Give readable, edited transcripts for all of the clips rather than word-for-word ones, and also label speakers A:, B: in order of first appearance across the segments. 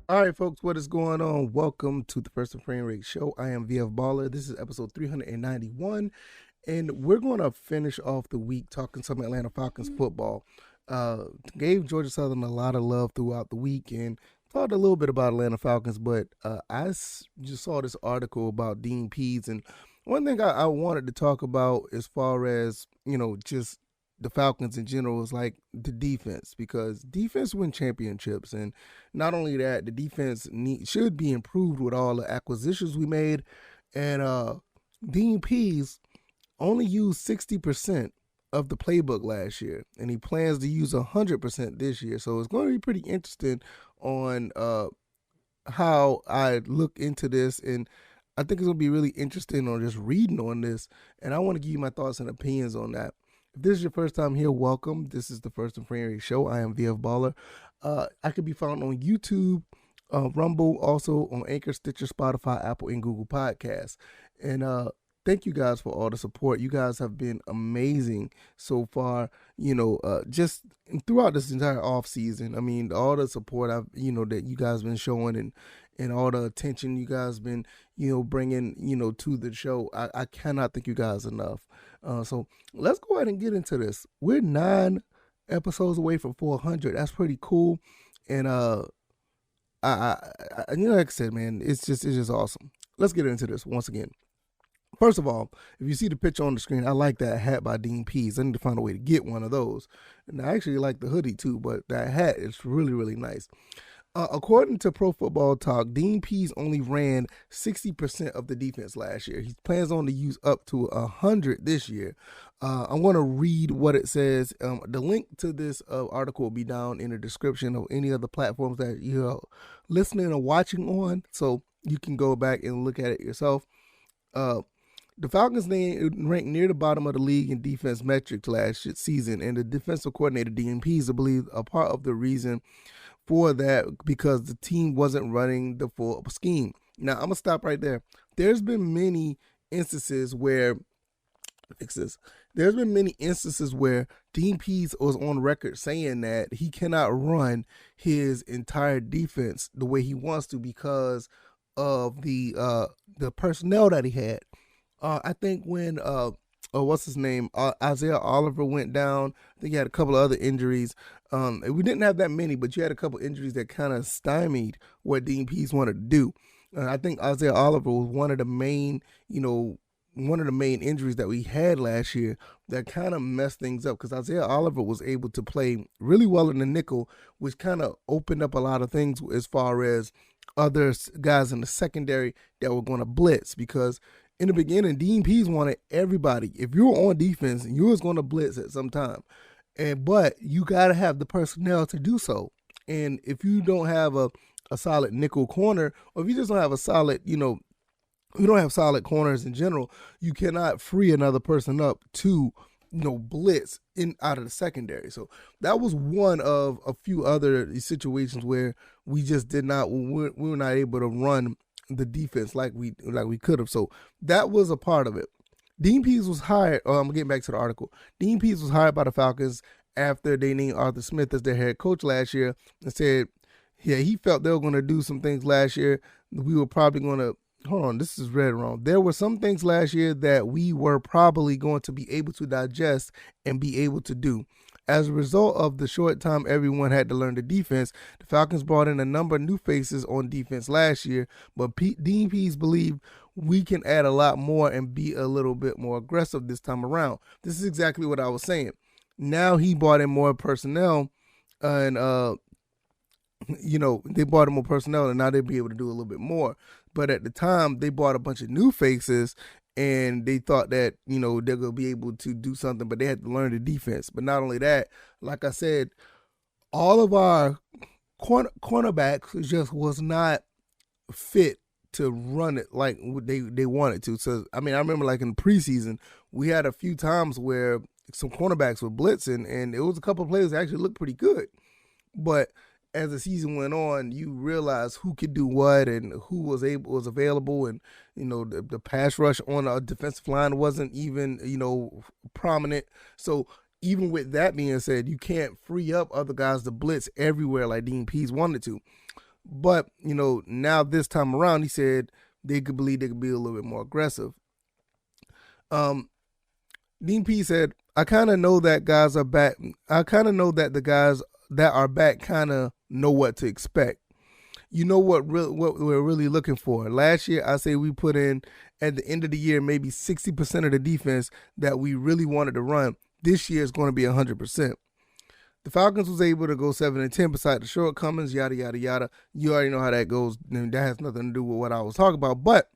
A: All right, folks, what is going on? Welcome to the First and Frame Rate Show. I am VF Baller. This is episode 391, and we're going to finish off the week talking some Atlanta Falcons football. Gave Georgia Southern a lot of love throughout the week and talked a little bit about Atlanta Falcons, but just saw this article about Dean Pease, and one thing I wanted to talk about as far as, just the Falcons in general is like the defense, because defense win championships, and not only that, the defense should be improved with all the acquisitions we made. And Dean Pease only used 60% of the playbook last year, and he plans to use 100% this year. So it's going to be pretty interesting on how I look into this, and I think it's going to be really interesting on just reading on this, and I want to give you my thoughts and opinions on that. If this is your first time here, welcome. This is the First and Frame Rate Show. I am VF Baller. I can be found on YouTube, Rumble, also on Anchor, Stitcher, Spotify, Apple, and Google Podcasts. And thank you guys for all the support. You guys have been amazing so far, just throughout this entire off season. I mean, all the support that you guys been showing, and all the attention you guys been, bringing, to the show. I cannot thank you guys enough. So let's go ahead and get into this. We're 9 episodes away from 400. That's pretty cool. And like I said, man, it's just awesome. Let's get into this once again. First of all, if you see the picture on the screen, I like that hat by Dean Pease. I need to find a way to get one of those. And I actually like the hoodie too, but that hat is really, really nice. According to Pro Football Talk, Dean Pease only ran 60% of the defense last year. He plans on to use up to 100 this year. I'm going to read what it says. The link to this article will be down in the description of any of the platforms that you're listening or watching on, so you can go back and look at it yourself. The Falcons ranked near the bottom of the league in defense metrics last season, and the defensive coordinator, Dean Pease, believes a part of the reason for that because the team wasn't running the full scheme. Now, I'm going to stop right there. There's been many instances where Dean Pease was on record saying that he cannot run his entire defense the way he wants to because of the personnel that he had. I think when what's his name, Isaiah Oliver went down, I think he had a couple of other injuries. We didn't have that many, but you had a couple injuries that kind of stymied what Dean Pease wanted to do. I think Isaiah Oliver was one of the main injuries that we had last year that kind of messed things up, because Isaiah Oliver was able to play really well in the nickel, which kind of opened up a lot of things as far as other guys in the secondary that were going to blitz, because in the beginning, Dean Pease wanted everybody. If you were on defense, you was going to blitz at some time. But you got to have the personnel to do so. And if you don't have a solid nickel corner, or if you just don't have a solid, you don't have solid corners in general, you cannot free another person up to, blitz out of the secondary. So that was one of a few other situations where we just we were not able to run the defense like we could have. So that was a part of it. Dean Pease was hired. I'm getting back to the article. Dean Pease was hired by the Falcons after they named Arthur Smith as their head coach last year, and said, yeah, he felt they were going to do some things last year. We were probably going to, hold on, this is read wrong. There were some things last year that we were probably going to be able to digest and be able to do. As a result of the short time everyone had to learn the defense, the Falcons brought in a number of new faces on defense last year, but Dean Pease believed we can add a lot more and be a little bit more aggressive this time around. This is exactly what I was saying. Now he brought in more personnel, and they brought in more personnel, and now they'll be able to do a little bit more. But at the time, they brought a bunch of new faces, and they thought that, they're going to be able to do something, but they had to learn the defense. But not only that, like I said, all of our cornerbacks just was not fit to run it like they wanted to. So, I mean, I remember like in preseason, we had a few times where some cornerbacks were blitzing, and it was a couple of players that actually looked pretty good. But as the season went on, you realize who could do what and who was available, and the pass rush on a defensive line wasn't even prominent. So even with that being said, you can't free up other guys to blitz everywhere like Dean Pease wanted to. But, now this time around, he said they could believe they could be a little bit more aggressive. Dean P said, I kind of know that guys are back. I kind of know that the guys that are back kind of know what to expect. You know what we're really looking for. Last year, I say we put in at the end of the year maybe 60% of the defense that we really wanted to run. This year is going to be 100%. The Falcons was able to go 7-10 beside the shortcomings, yada yada yada. You already know how that goes. That has nothing to do with what I was talking about. But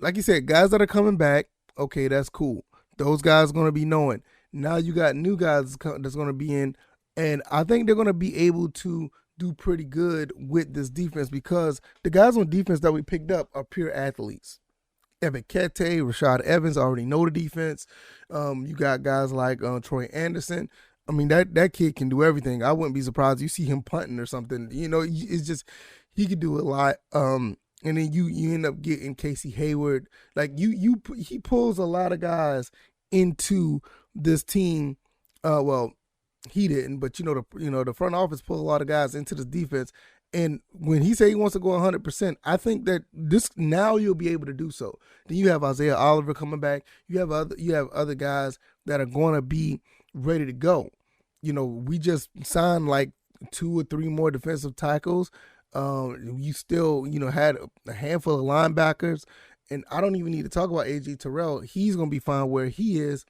A: like you said, guys that are coming back, okay, that's cool. Those guys are going to be knowing. Now you got new guys that's going to be in, and I think they're going to be able to do pretty good with this defense because the guys on defense that we picked up are pure athletes. Evan Kete, Rashad Evans already know the defense. You got guys like Troy Anderson. I mean, that kid can do everything. I wouldn't be surprised you see him punting or something. It's just he could do a lot. And then you end up getting Casey Hayward. Like he pulls a lot of guys into this team. Well, he didn't, but the front office pulled a lot of guys into this defense. And when he said he wants to go 100%, I think that now you'll be able to do so. Then you have Isaiah Oliver coming back. You have other guys that are going to be ready to go. We just signed like 2 or 3 more defensive tackles. You still, had a handful of linebackers, and I don't even need to talk about A.J. Terrell. He's going to be fine where he is.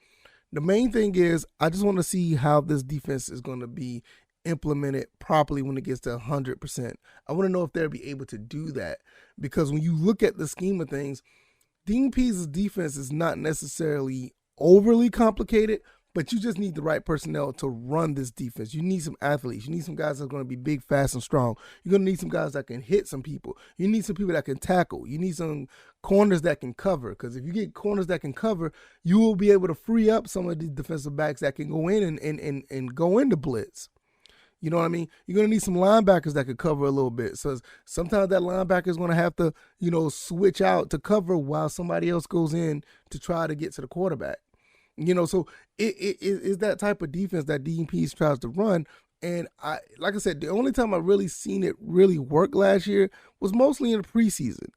A: The main thing is I just want to see how this defense is going to be implemented properly when it gets to 100%. I want to know if they'll be able to do that because when you look at the scheme of things, Dean Pease's defense is not necessarily overly complicated, but you just need the right personnel to run this defense. You need some athletes. You need some guys that are going to be big, fast, and strong. You're going to need some guys that can hit some people. You need some people that can tackle. You need some corners that can cover. Because if you get corners that can cover, you will be able to free up some of these defensive backs that can go in and go into blitz. You know what I mean? You're going to need some linebackers that could cover a little bit. So sometimes that linebacker is going to have to, switch out to cover while somebody else goes in to try to get to the quarterback. So it is that type of defense that Dean Pease tries to run. And like I said, the only time I really seen it really work last year was mostly in the preseason.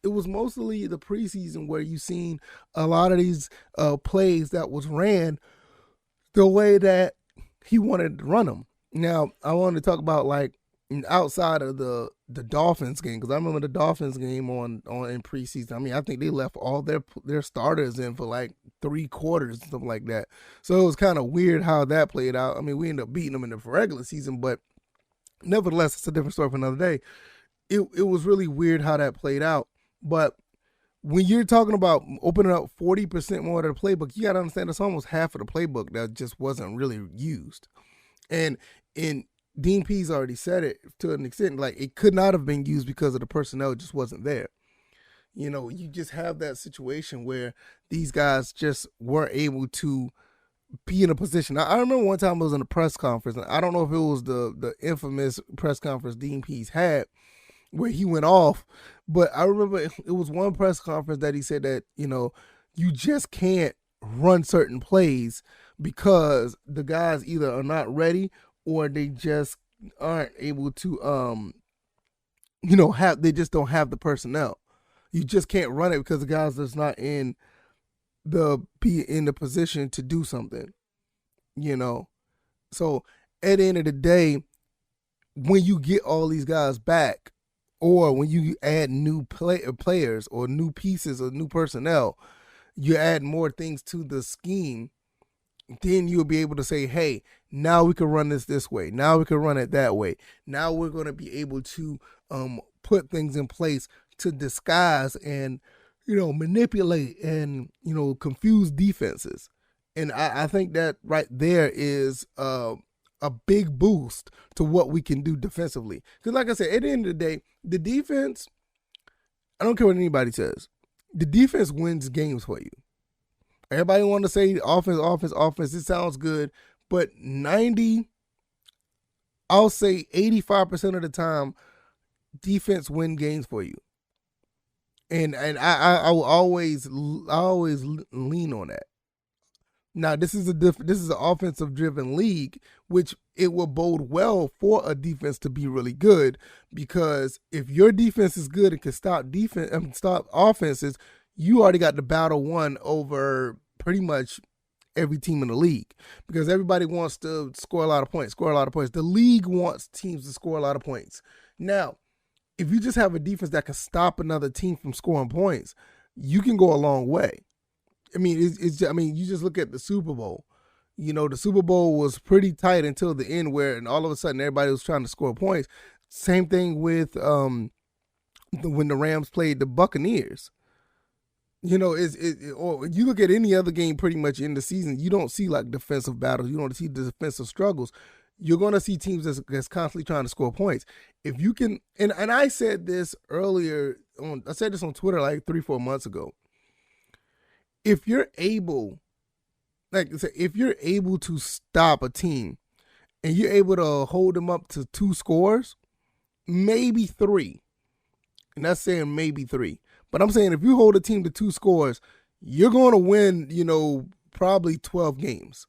A: It was mostly the preseason where you seen a lot of these plays that was ran the way that he wanted to run them. Now, I want to talk about like outside of the Dolphins game, because I remember the Dolphins game on in preseason. I mean, I think they left all their starters in for like 3 quarters, something like that. So it was kind of weird how that played out. I mean, we ended up beating them in the regular season, but nevertheless, it's a different story for another day. It was really weird how that played out. But when you're talking about opening up 40% more of the playbook, you got to understand it's almost half of the playbook that just wasn't really used. And Dean Pease already said it to an extent, like it could not have been used because of the personnel just wasn't there. You just have that situation where these guys just weren't able to be in a position. I remember one time I was in a press conference, and I don't know if it was the infamous press conference Dean Pease had where he went off, but I remember it was one press conference that he said that, you just can't run certain plays because the guys either are not ready or they just aren't able to they just don't have the personnel. You just can't run it because the guys that's not in the position to do something. So at the end of the day, when you get all these guys back, or when you add new players or new pieces or new personnel, you add more things to the scheme, then you'll be able to say, hey, now we can run this way. Now we can run it that way. Now we're going to be able to put things in place to disguise and, manipulate and, confuse defenses. And I think that right there is a big boost to what we can do defensively. Because like I said, at the end of the day, the defense, I don't care what anybody says, the defense wins games for you. Everybody want to say offense. It sounds good, but I'll say 85% of the time, defense win games for you. And I will always lean on that. Now this is an offensive driven league, which it will bode well for a defense to be really good, because if your defense is good and can stop offenses, you already got the battle won over pretty much every team in the league, because everybody wants to score a lot of points. The league wants teams to score a lot of points. Now, if you just have a defense that can stop another team from scoring points, you can go a long way. I mean, you just look at the Super Bowl. You know, the Super Bowl was pretty tight until the end, and all of a sudden everybody was trying to score points. Same thing with when the Rams played the Buccaneers. You know, or you look at any other game pretty much in the season, you don't see like defensive battles. You don't see the defensive struggles. You're going to see teams that's constantly trying to score points. If you can, and I said this earlier, I said this on Twitter like 3-4 months ago. If you're able, if you're able to stop a team and you're able to hold them up to 2 scores, maybe 3, and that's saying maybe 3. But I'm saying if you hold a team to 2 scores, you're going to win, probably 12 games.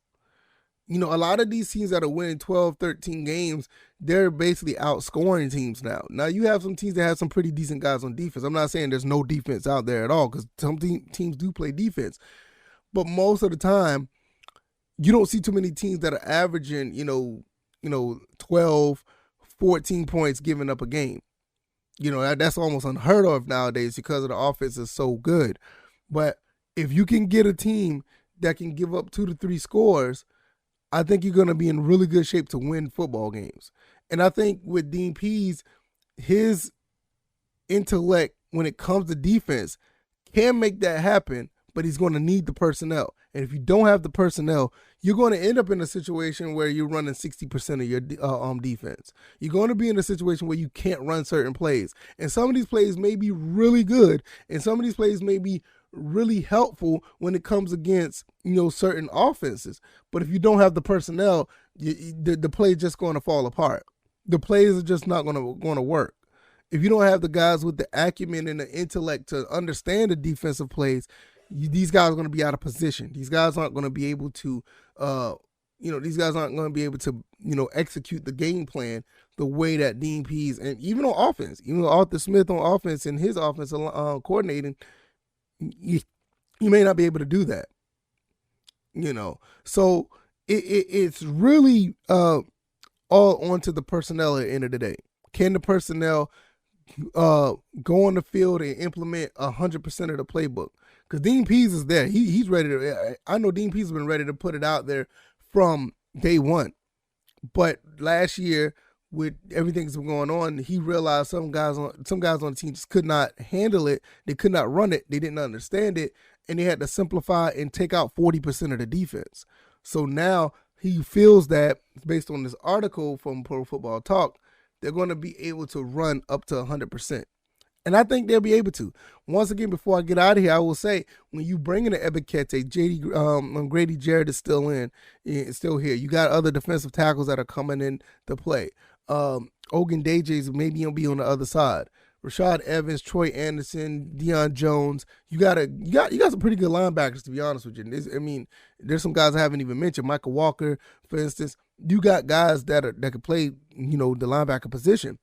A: A lot of these teams that are winning 12, 13 games, they're basically outscoring teams now. Now, you have some teams that have some pretty decent guys on defense. I'm not saying there's no defense out there at all, because some teams do play defense. But most of the time, you don't see too many teams that are averaging, 12, 14 points giving up a game. That's almost unheard of nowadays because of the offense is so good. But if you can get a team that can give up 2 to 3 scores, I think you're going to be in really good shape to win football games. And I think with Dean Pease, his intellect when it comes to defense can make that happen, but he's going to need the personnel. And if you don't have the personnel, you're going to end up in a situation where you're running 60% of your defense. You're going to be in a situation where you can't run certain plays. And some of these plays may be really good, and some of these plays may be really helpful when it comes against, certain offenses. But if you don't have the personnel, the play is just going to fall apart. The plays are just not going to work. If you don't have the guys with the acumen and the intellect to understand the defensive plays, these guys are going to be out of position. These guys aren't going to be able to, execute the game plan the way that Dean Pease, and even on offense, even Arthur Smith on offense and his offensive coordinating, you may not be able to do that. So it's really all onto the personnel at the end of the day. Can the personnel go on the field and implement 100% of the playbook? Because Dean Pease is there. He's ready to. I know Dean Pease has been ready to put it out there from day one. But last year, with everything that's been going on, he realized some guys on the team just could not handle it. They could not run it. They didn't understand it, and they had to simplify and take out 40% of the defense. So now he feels that, based on this article from Pro Football Talk, they're going to be able to run up to 100%. And I think they'll be able to. Once again, before I get out of here, I will say, when you bring in an Ebikete, Grady Jarrett is still here. You got other defensive tackles that are coming in to play. Ogundeji's maybe he'll be on the other side. Rashad Evans, Troy Anderson, Deion Jones. You got some pretty good linebackers, to be honest with you. There's some guys I haven't even mentioned. Michael Walker, for instance. You got guys that can play, the linebacker position.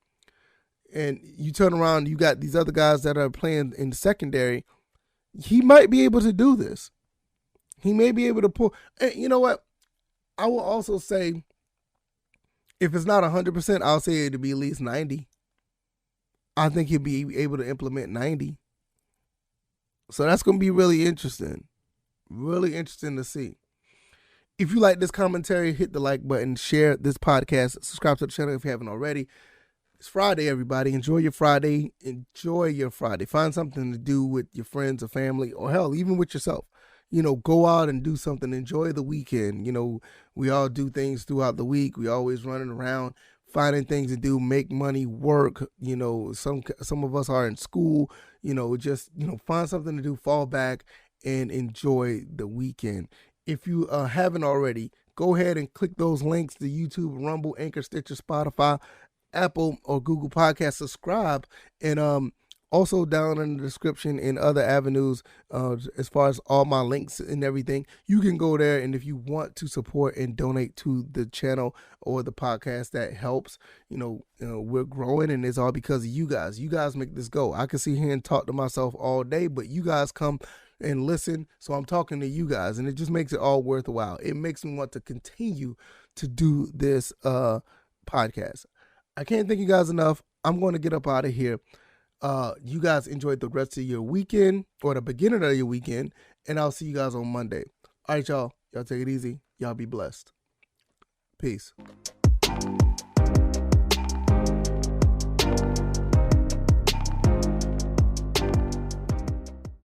A: And you turn around, you got these other guys that are playing in the secondary. He might be able to do this. He may be able to pull. And you know what? I will also say, if it's not 100%, I'll say it'll be at least 90. I think he'll be able to implement 90. So that's going to be really interesting. Really interesting to see. If you like this commentary, hit the like button, share this podcast, subscribe to the channel if you haven't already. It's Friday, everybody. Enjoy your Friday. Find something to do with your friends or family, or hell, even with yourself. Go out and do something. Enjoy the weekend. We all do things throughout the week. We always running around, finding things to do, make money, work. Some of us are in school. Find something to do, fall back, and enjoy the weekend. If you haven't already, go ahead and click those links to YouTube, Rumble, Anchor, Stitcher, Spotify, Apple or Google Podcasts. Subscribe and Also, down in the description and other avenues, as far as all my links and everything, you can go there. And if you want to support and donate to the channel or the podcast, that helps. We're growing, and it's all because of you guys. You guys make this go. I can sit here and talk to myself all day, but you guys come and listen. So I'm talking to you guys, and it just makes it all worthwhile. It makes me want to continue to do this podcast. I can't thank you guys enough. I'm going to get up out of here. You guys enjoyed the rest of your weekend, or the beginning of your weekend, and I'll see you guys on Monday. All right, y'all. Y'all take it easy. Y'all be blessed. Peace.